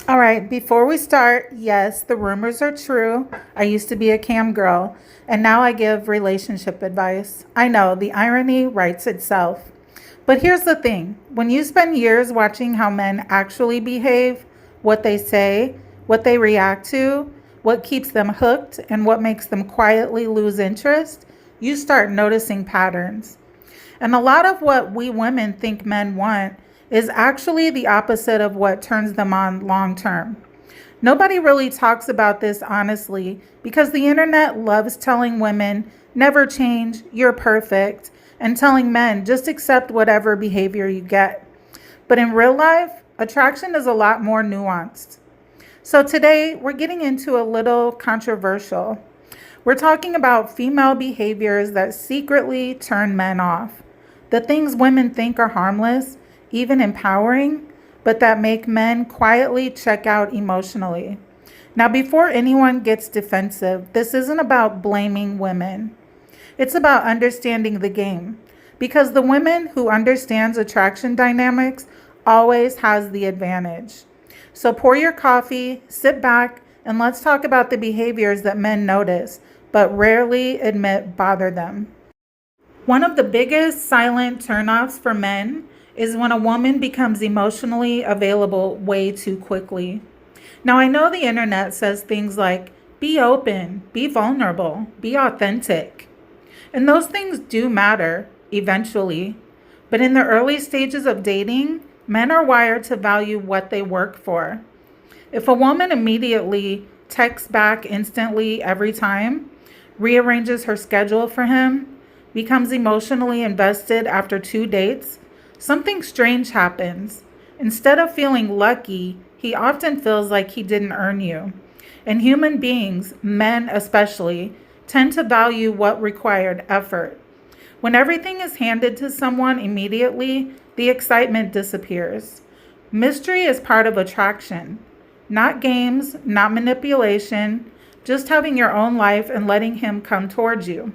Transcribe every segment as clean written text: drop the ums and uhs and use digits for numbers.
All right, before we start, yes, the rumors are true. I used to be a cam girl, and now I give relationship advice. I know, the irony writes itself. But here's the thing, when you spend years watching how men actually behave, what they say, what they react to, what keeps them hooked, and what makes them quietly lose interest, you start noticing patterns. And a lot of what we women think men want is actually the opposite of what turns them on long term. Nobody really talks about this honestly because the internet loves telling women, never change, you're perfect, and telling men, just accept whatever behavior you get. But in real life, attraction is a lot more nuanced. So today, we're getting into a little controversial. We're talking about female behaviors that secretly turn men off. The things women think are harmless, even empowering, but that make men quietly check out emotionally. Now, before anyone gets defensive, this isn't about blaming women. It's about understanding the game. Because the women who understands attraction dynamics always has the advantage. So pour your coffee, sit back, and let's talk about the behaviors that men notice, but rarely admit bother them. One of the biggest silent turnoffs for men is when a woman becomes emotionally available way too quickly. Now, I know the internet says things like be open, be vulnerable, be authentic. And those things do matter eventually. But in the early stages of dating, men are wired to value what they work for. If a woman immediately texts back instantly every time, rearranges her schedule for him, becomes emotionally invested after 2 dates, something strange happens. Instead of feeling lucky, he often feels like he didn't earn you. And human beings, men especially, tend to value what required effort. When everything is handed to someone immediately, the excitement disappears. Mystery is part of attraction. Not games, not manipulation, just having your own life and letting him come towards you.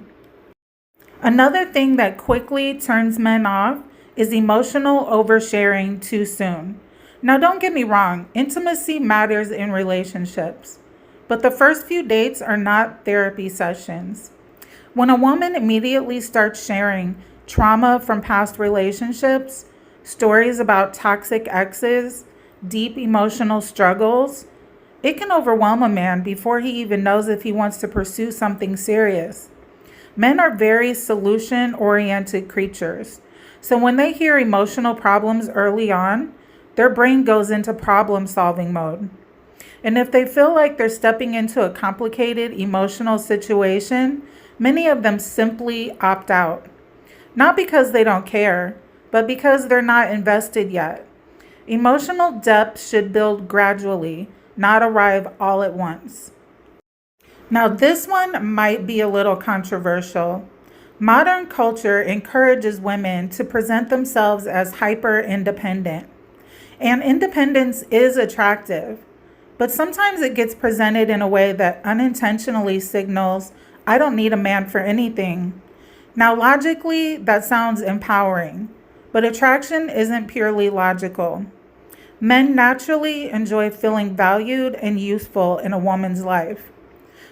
Another thing that quickly turns men off is emotional oversharing too soon. Now, don't get me wrong, intimacy matters in relationships, but the first few dates are not therapy sessions. When a woman immediately starts sharing trauma from past relationships, stories about toxic exes, deep emotional struggles, it can overwhelm a man before he even knows if he wants to pursue something serious. Men are very solution-oriented creatures. So when they hear emotional problems early on, their brain goes into problem-solving mode. And if they feel like they're stepping into a complicated emotional situation, many of them simply opt out. Not because they don't care, but because they're not invested yet. Emotional depth should build gradually, not arrive all at once. Now, this one might be a little controversial. Modern culture encourages women to present themselves as hyper independent. And independence is attractive, but sometimes it gets presented in a way that unintentionally signals, I don't need a man for anything. Now, logically, that sounds empowering, but attraction isn't purely logical. Men naturally enjoy feeling valued and useful in a woman's life.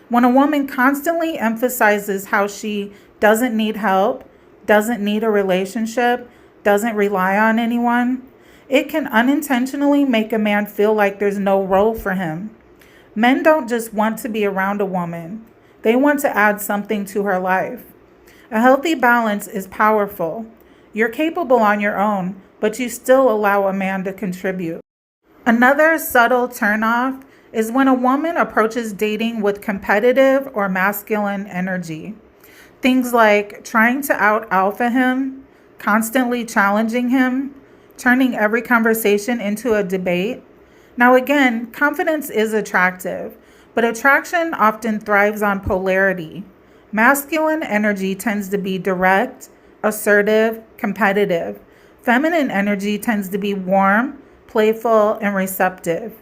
When a woman constantly emphasizes how she doesn't need help, doesn't need a relationship, doesn't rely on anyone, it can unintentionally make a man feel like there's no role for him. Men don't just want to be around a woman, they want to add something to her life. A healthy balance is powerful. You're capable on your own, but you still allow a man to contribute. Another subtle turnoff is when a woman approaches dating with competitive or masculine energy. Things like trying to out alpha him, constantly challenging him, turning every conversation into a debate. Now, again, confidence is attractive, but attraction often thrives on polarity. Masculine energy tends to be direct, assertive, competitive. Feminine energy tends to be warm, playful, and receptive.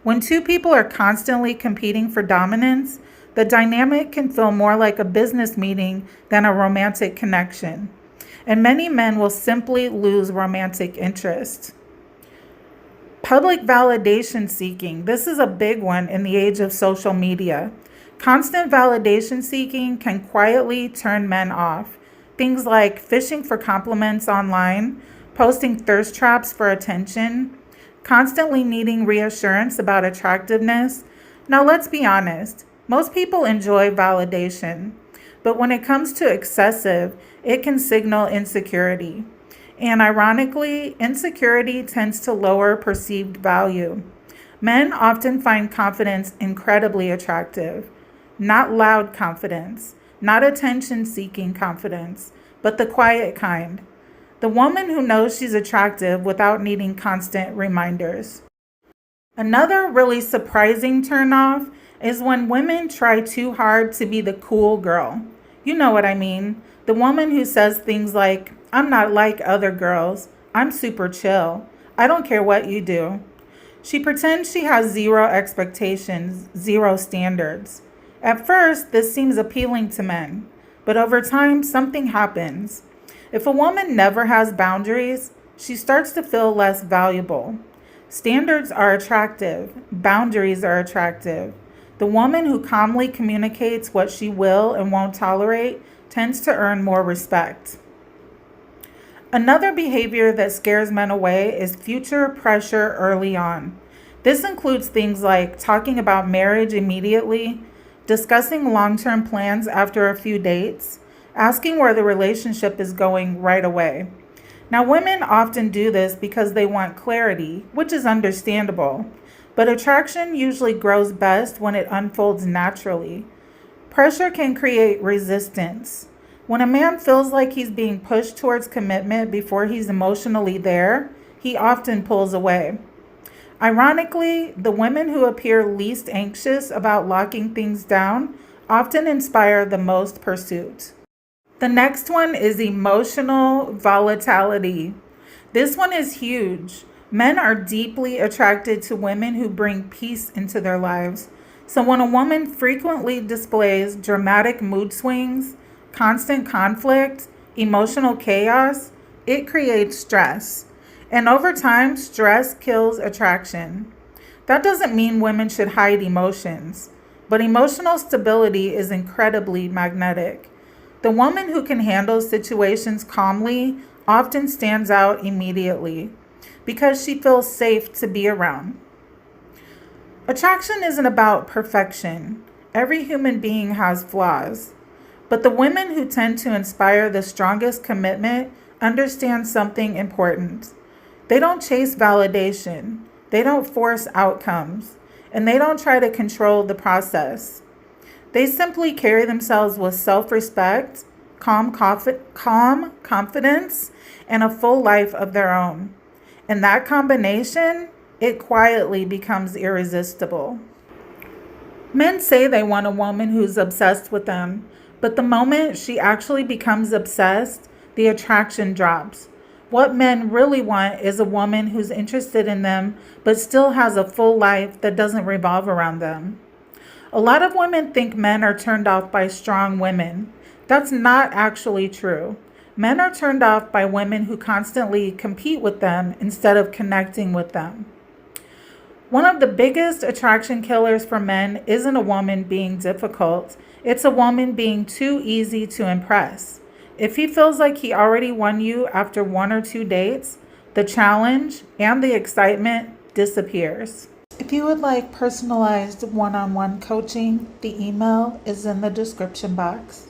When two people are constantly competing for dominance, the dynamic can feel more like a business meeting than a romantic connection. And many men will simply lose romantic interest. Public validation seeking. This is a big one in the age of social media. Constant validation seeking can quietly turn men off. Things like fishing for compliments online, posting thirst traps for attention, constantly needing reassurance about attractiveness. Now, let's be honest. Most people enjoy validation, but when it comes to excessive, it can signal insecurity. And ironically, insecurity tends to lower perceived value. Men often find confidence incredibly attractive. Not loud confidence, not attention seeking confidence, but the quiet kind. The woman who knows she's attractive without needing constant reminders. Another really surprising turnoff is when women try too hard to be the cool girl. You know what I mean. The woman who says things like, I'm not like other girls. I'm super chill. I don't care what you do. She pretends she has zero expectations, zero standards. At first, this seems appealing to men, but over time, something happens. If a woman never has boundaries, she starts to feel less valuable. Standards are attractive, boundaries are attractive. The woman who calmly communicates what she will and won't tolerate tends to earn more respect. Another behavior that scares men away is future pressure early on. This includes things like talking about marriage immediately, discussing long-term plans after a few dates, asking where the relationship is going right away. Now, women often do this because they want clarity, which is understandable, but attraction usually grows best when it unfolds naturally. Pressure can create resistance. When a man feels like he's being pushed towards commitment before he's emotionally there, he often pulls away. Ironically, the women who appear least anxious about locking things down often inspire the most pursuit. The next one is emotional volatility. This one is huge. Men are deeply attracted to women who bring peace into their lives. So when a woman frequently displays dramatic mood swings, constant conflict, emotional chaos, it creates stress. And over time, stress kills attraction. That doesn't mean women should hide emotions, but emotional stability is incredibly magnetic. The woman who can handle situations calmly often stands out immediately because she feels safe to be around. Attraction isn't about perfection. Every human being has flaws. But the women who tend to inspire the strongest commitment understand something important. They don't chase validation, they don't force outcomes, and they don't try to control the process. They simply carry themselves with self-respect, calm confidence, and a full life of their own. And that combination, it quietly becomes irresistible. Men say they want a woman who's obsessed with them, but the moment she actually becomes obsessed, the attraction drops. What men really want is a woman who's interested in them, but still has a full life that doesn't revolve around them. A lot of women think men are turned off by strong women. That's not actually true. Men are turned off by women who constantly compete with them instead of connecting with them. One of the biggest attraction killers for men isn't a woman being difficult. It's a woman being too easy to impress. If he feels like he already won you after 1 or 2 dates, the challenge and the excitement disappears. If you would like personalized one-on-one coaching, the email is in the description box.